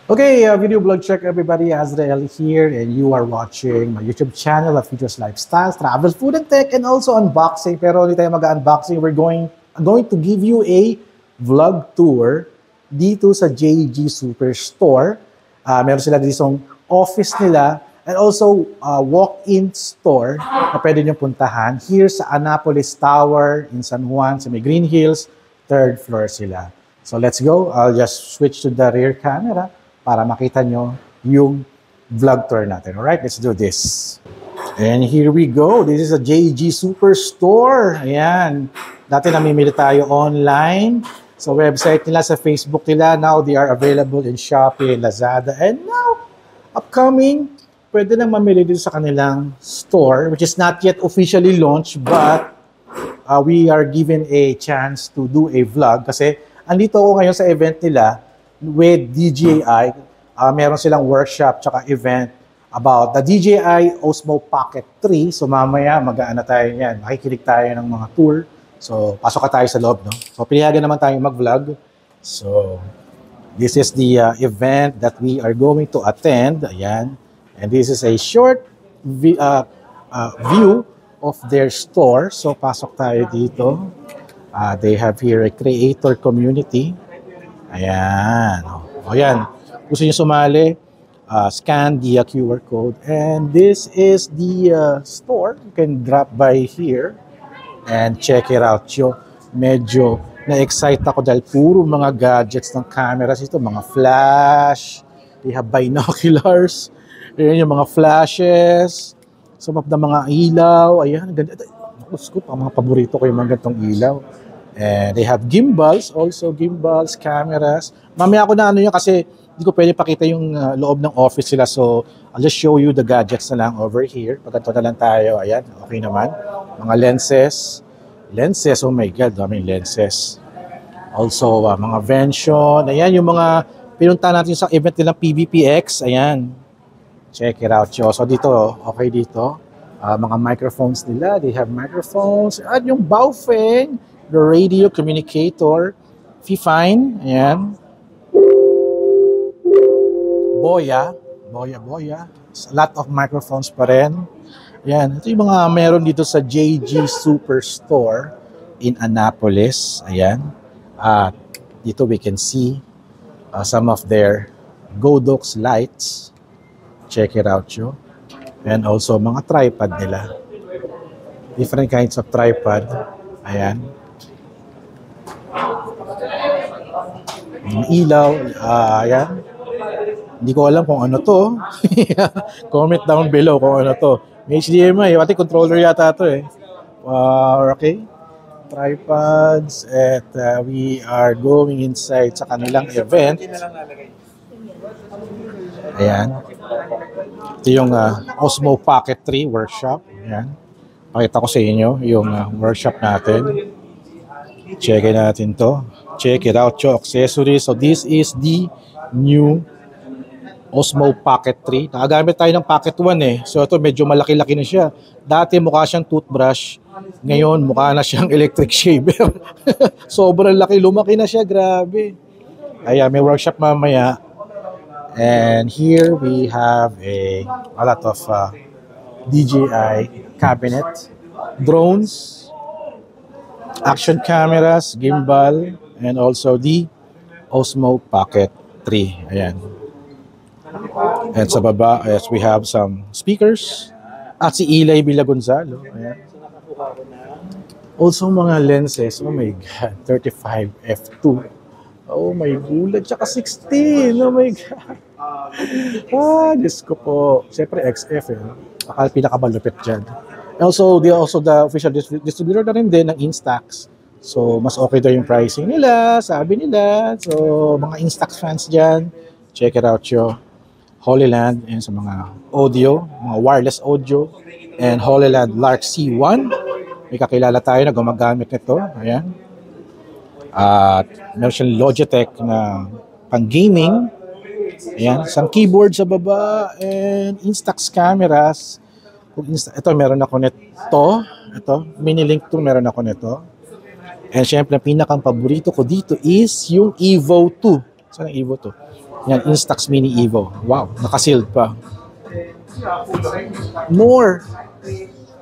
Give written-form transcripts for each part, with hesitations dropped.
Okay, video blog check everybody. Azrael here, and you are watching my YouTube channel of Future's Lifestyles, Travel, Food, and Tech, and also unboxing. Pero hindi tayo mag-unboxing. We're going to give you a vlog tour dito sa JG Superstore. Meron sila dito office nila and also walk-in store na pwede nyo puntahan. Here sa Annapolis Tower in San Juan, sa may Green Hills, 3rd floor sila. So let's go. I'll just switch to the rear camera para makita nyo yung vlog tour natin. Alright, let's do this. And here we go. This is a JG Superstore. Ayan. Dati namimili tayo online sa website nila, sa Facebook nila. Now they are available in Shopee, Lazada, and now, upcoming, pwede nang mamili dito sa kanilang store, which is not yet officially launched, but we are given a chance to do a vlog kasi andito ako ngayon sa event nila with DJI. Meron silang workshop tsaka event about the DJI Osmo Pocket 3. So mamaya mag-aana tayo yan. Makikinig tayo ng mga tour. So pasok ka tayo sa loob, no? So pinayagan naman tayong mag-vlog. So this is the event that we are going to attend. Ayan. And this is a short view of their store. So pasok tayo dito. They have here a creator community. Ayan. O yan. Gusto nyo sumali, scan the QR code. And this is the store. You can drop by here and check it out. Medyo na-excite ako dahil puro mga gadgets ng cameras ito. Mga flash. They have binoculars. Ayan yung mga flashes. Some of the mga ilaw. Ayan. Gusto ko, mga paborito ko yung mga gantong ilaw. And they have gimbals, also gimbals, cameras. Mamaya ako na ano yun kasi hindi ko pwede pakita yung loob ng office sila. So, I'll just show you the gadgets na lang over here. Pagkanto na lang tayo. Ayan, okay naman. Mga lenses. Lenses, oh my God, daming lenses. Also, mga Vention. Ayan, yung mga pinunta natin sa event nilang PVPX. Ayan. Check it out, yo. So, dito, okay dito. Mga microphones nila. They have microphones. At yung Baofeng, the radio communicator, Fifine, ayan. Boya. A lot of microphones pa rin. Ayan, ito yung mga meron dito sa JG Superstore in Annapolis. Ayan. Dito we can see some of their Godox lights. Check it out, yo. And also mga tripod nila. Different kinds of tripod. Ayan. Ilaw, ayan. Hindi ko alam kung ano to. Comment down below kung ano to. May HDMI, pati controller yata to eh. Okay. Tripods at we are going inside sa kanilang event. Ayan. Ito yung Osmo Pocket 3 workshop. Ayan. Pakita ko sa inyo yung workshop natin. Check natin to. Check it out, yung accessories. So this is the new Osmo Pocket 3. Nakagamit tayo ng Pocket 1 eh. So ito medyo malaki-laki na siya. Dati mukha siyang toothbrush. Ngayon mukha na siyang electric shaver. Sobrang laki. Lumaki na siya. Grabe. Ayan, may workshop mamaya. And here we have a lot of DJI cabinet. Drones. Action cameras. Gimbal. And also the Osmo Pocket 3. Ayan. And sa baba, yes, we have some speakers. At si Eli Villa Gonzalo. Ayan. Also mga lenses. Oh my God. 35 f2. Oh my God. Tsaka 16. Oh my God. Diyos ko po. Siyempre XF. Pinakamalupit dyan. Also, the official distributor na rin din ng Instax. So, mas okay daw yung pricing nila, sabi nila. So, mga Instax fans dyan, check it out yo. Holyland, and sa mga audio, mga wireless audio, and Holyland Lark C1. May kakilala tayo na gumagamit nito. Ayan. At meron siyang Logitech na pang-gaming. Ayan. Some keyboard sa baba, and Instax cameras. Ito, meron ako nito. Ito, mini-link to, meron ako nito. And syempre, pinakang paborito ko dito is yung Evo 2. Saan ang Evo 2? Yan, Instax Mini Evo. Wow, naka-sealed pa. More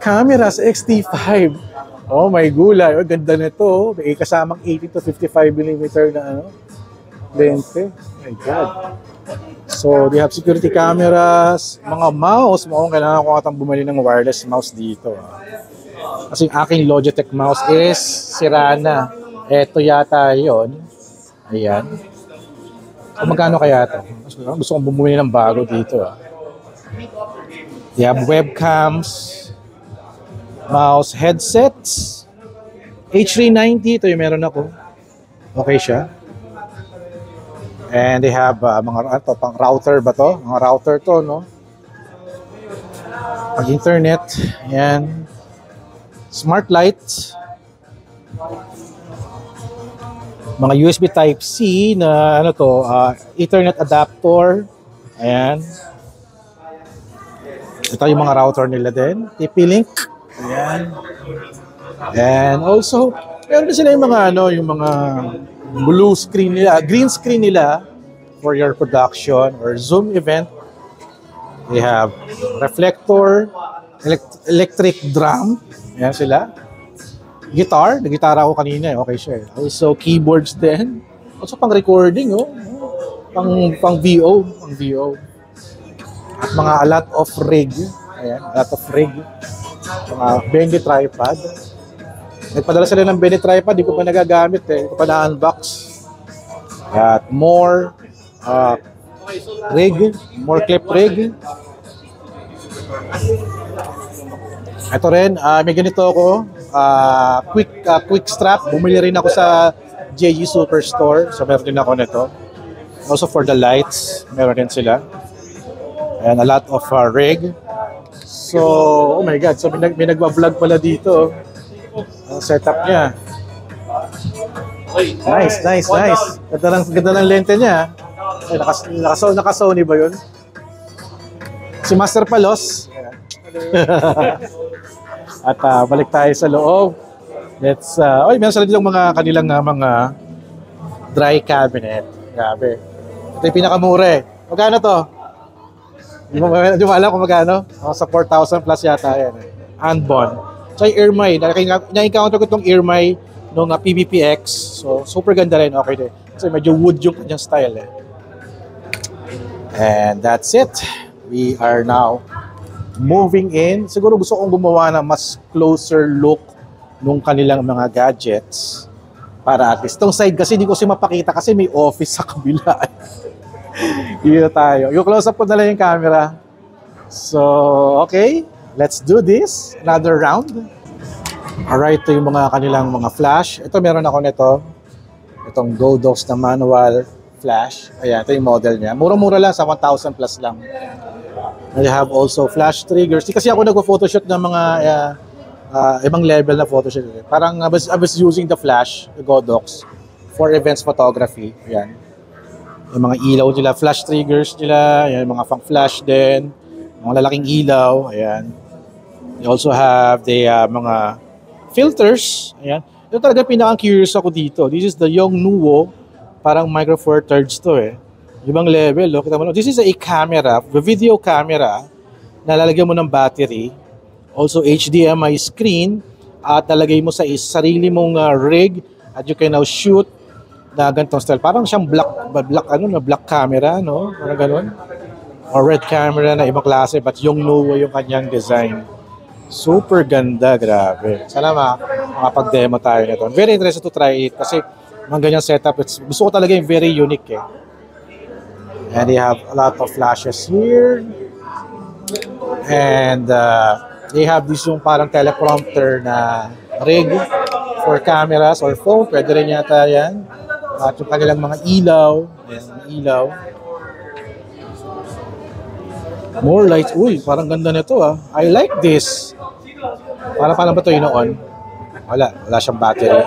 cameras, XT5. Oh my gulay. Oh, ganda nito. May kasamang 80 to 55mm na lente. Oh my God. So, they have security cameras, mga mouse. Mukhang kailangan ko atang bumili ng wireless mouse dito. Kasi yung aking Logitech mouse is sira na. Ito yata yon. Ayan. So, magkano kaya ito? Gusto kong bumili ng bago dito. They have webcams, mouse, headsets, H390. Ito yung meron ako. Okay siya. And they have mga pang router ba to? Mga router to, no? Pag-internet. Ayan. Smart lights. Mga USB Type-C na Ethernet adapter. Ayan. Ito yung mga router nila din. TP-Link. Ayan. And also, meron din sila yung mga yung mga blue screen nila, green screen nila for your production or Zoom event. They have reflector, electric drum. Ayan sila. Guitar. Nag-gitara ako kanina. Okay siya. Also, keyboards din. Also, pang recording. Pang VO. Pang VO. At mga a lot of rig. Ayan, a lot of rig. Mga bendy tripod. Nagpadala sila ng bendy tripod. Di ko pa nagagamit eh. Di ko pa na-unbox. At more rig. More clip rig. Ito rin. May ganito ako. Quick strap. Bumili rin ako sa JG Superstore. So meron din ako nito. Also for the lights. Meron din sila. And a lot of rig. So, oh my God. So, may nagwa-vlog pala dito. Ang setup niya. Nice. Ganda ng lente niya. Ay, naka-Sony ba yun? Si Master Palos. At balik tayo sa loob. Meron sila ditong mga kanilang mga dry cabinet. Grabe. Ito yung pinakamura eh. Magkano to? Di mo alam kung magkano? Sa 4,000 plus yata yan. Anbon. So yung Ermay, na-encounter ko itong Ermay nung PBPX. So super ganda rin, okay din. Kasi medyo wood yung kanyang style eh. And that's it. We are now moving in. Siguro gusto kong gumawa ng mas closer look nung kanilang mga gadgets. Para at least. Itong side kasi hindi ko siya mapakita kasi may office sa kabila. Dito tayo. Yung close up ko na lang yung camera. So, okay. Let's do this. Another round. Alright, ito yung mga kanilang mga flash. Ito, meron ako nito. Itong Godox na manual flash. Ayan, ito yung model niya. Mura-mura lang, sa 1,000 plus lang. I have also flash triggers. Kasi ako nagpo-photoshoot ng mga ibang level na photoshoot. Parang I was using the flash, the Godox, for events photography. Ayan. Yung mga ilaw nila, flash triggers nila, ayan, mga flash din, mga lalaking ilaw, ayan. They also have the mga filters, ayan. Ito talaga pinaka-curious ako dito. This is the Yongnuo, parang Micro Four Thirds to eh. Ibang level, kita mo. This is a camera, a video camera, na lalagyan mo ng battery, also HDMI screen, at lalagay mo sa sarili mong rig, at you can now shoot na ganitong style. Parang siyang black camera, no? Parang ganun. Or red camera na ibang klase, but yung Yongnuo yung kanyang design. Super ganda, grabe. Sana makapag-demo tayo nito. Very interested to try it kasi mga ganyang setup. Gusto ko talaga yung very unique eh. And they have a lot of flashes here. And they have this yung parang teleprompter na rig for cameras or phone. Pwede rin yata yan. At yung kanilang mga ilaw. Ayan, mga ilaw. More lights. Uy, parang ganda nito ah. I like this. Paano ba ito on? Wala siyang battery.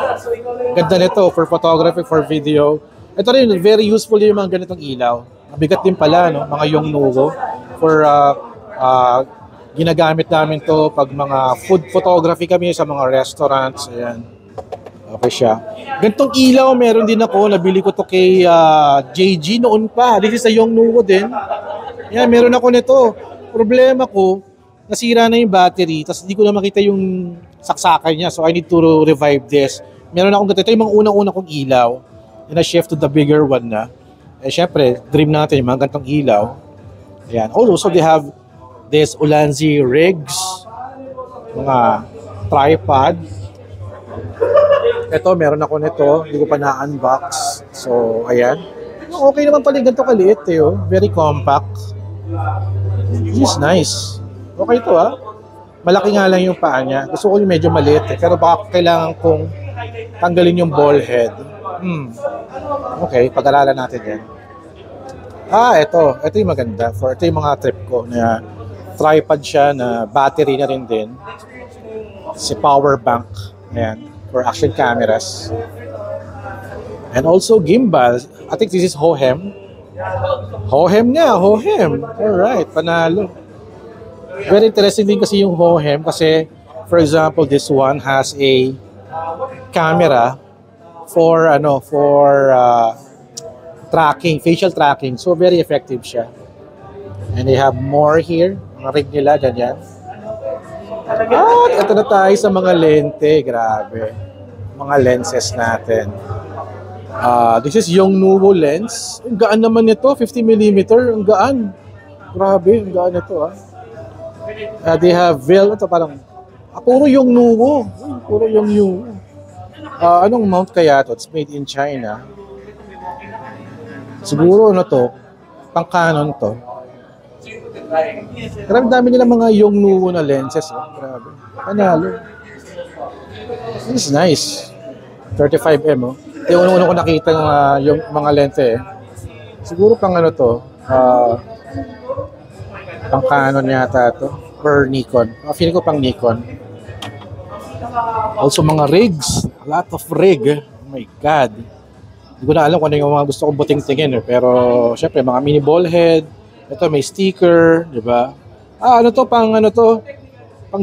Ganda nito for photography, for video. Ito rin, very useful yung mga ganitong ilaw. Mabigat din pala, no? Mga Yongnuo. For ginagamit namin to pag mga food photography kami sa mga restaurants. Ayan. Okay siya. Gantong ilaw, meron din ako. Nabili ko to kay JG noon pa. This is a Yongnuo din. Yan, meron ako nito. Problema ko, nasira na yung battery. Tapos hindi ko na makita yung saksakan niya. So I need to revive this. Meron akong ganito. Ito yung mga unang-unang kong ilaw. And I shift to the bigger one na. Eh syempre, dream natin yung mga gantong ilaw. Ayan. Also, they have this Ulanzi rigs. Mga tripod. Ito, meron ako nito. Hindi ko pa na-unbox. So, ayan. Okay naman pala ganito kaliit eh. Oh. Very compact. This is nice. Okay ito ah. Malaki nga lang yung paa niya. Gusto ko yung medyo maliit eh. Pero baka kailangan kong tanggalin yung ball head. Okay, pag-aralan natin yan. Ito. Ito yung maganda. Ito yung mga trip ko na tripod siya na battery na rin din. Si power bank. Ayan. For action cameras. And also gimbal. I think this is Hohem. Hohem nga, Hohem. Alright, panalo. Very interesting din kasi yung Hohem kasi, for example, this one has a camera for tracking, facial tracking. So very effective siya. And they have more here. Mga rig nila, ganyan. At ito na tayo sa mga lente. Grabe. Mga lenses natin. This is Yongnuo lens. Ang gaan naman nito. 50mm. Ang gaan. Grabe. Ang gaan nito. They have ito parang puro Yongnuo. Puro Yongnuo. Anong mount kaya to? It's made in China. Siguro ano to? Pang Canon to. Grabe dami nila mga Yongnuo na lenses. Grabe. Panalo. This is nice. 35mm. Yung una ko nakita yung mga lente eh. Siguro pang ano to. Pang Canon yata to. Or Nikon. Feeling ko pang Nikon. Also mga rigs. A lot of rig. Oh my God. Hindi ko na alam kung ano yung mga gusto kong buting-tingin eh. Pero syempre mga mini ball head. Ito may sticker, di ba? Ano to? Pang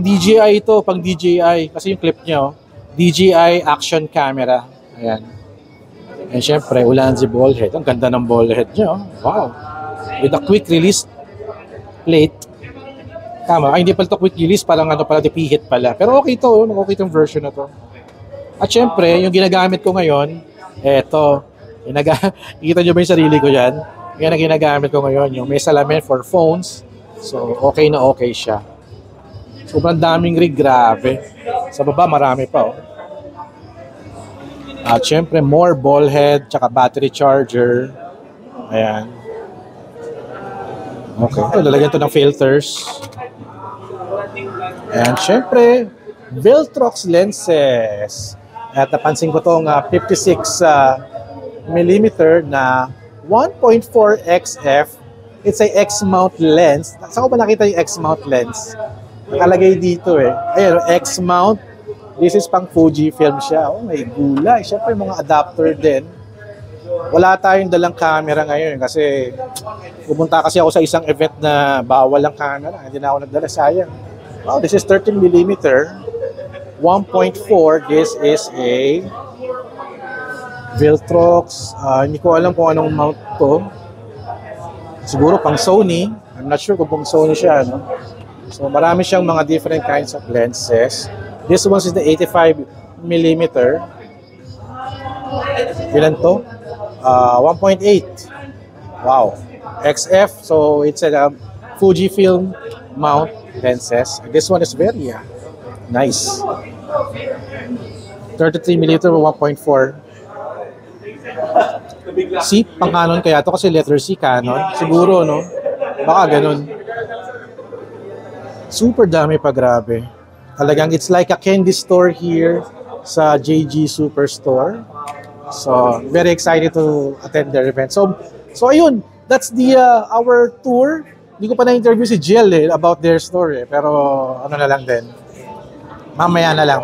DJI ito, pang DJI. Kasi yung clip niya, DJI action camera. Ayan. And syempre, Ulanzi ball head. Ang ganda ng ball head niya. Wow. With a quick release plate. Tama. Hindi pala ito quick release, parang dipihit pala. Pero okay ito, okay itong version na to. At syempre, yung ginagamit ko ngayon, eto. Kita nyo ba yung sarili ko dyan? Yan ang ginagamit ko ngayon, yung may salamin for phones. So, okay na okay siya. Sobrang daming rig, grabe. Sa baba, marami pa. At syempre, more ball head, tsaka battery charger. Ayan. Okay, ito, lalagyan ito ng filters. And syempre, Viltrox lenses. At napansin ko itong 56mm na 1.4 XF. It's a X-mount lens. Saan ko ba nakita yung X-mount lens? Nakalagay dito eh. Ayan, X-mount. This is pang Fujifilm siya. Oh, may gulay. Siyempre, mga adapter din. Wala tayong dalang camera ngayon kasi pumunta kasi ako sa isang event na bawal ang camera. Hindi na ako nagdala. Sayang. Wow, this is 13mm. 1.4. This is a Viltrox. Hindi ko alam kung anong mount to. Siguro pang Sony. I'm not sure kung pang Sony siya. No? So marami siyang mga different kinds of lenses. This one is the 85mm. Ilan to? 1.8. Wow. XF. So it's a Fujifilm mount lenses. This one is very nice. 33mm 1.4. C, pang Canon kaya to kasi letter C, Canon. Siguro, no? Baka ganun. Super dami pa, grabe. Talagang it's like a candy store here sa JG Superstore. So, very excited to attend their event. So ayun, that's the our tour. Hindi ko pa na-interview si Jill about their store pero ano na lang din. Mamaya na lang.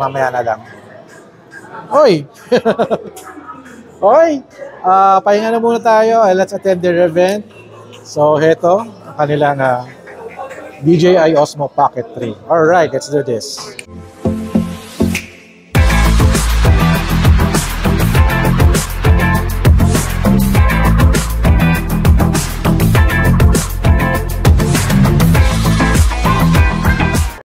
Oy! Okay, pahinga na muna tayo. Let's attend their event. So, heto, ang kanilang DJI Osmo Pocket 3. Alright, let's do this.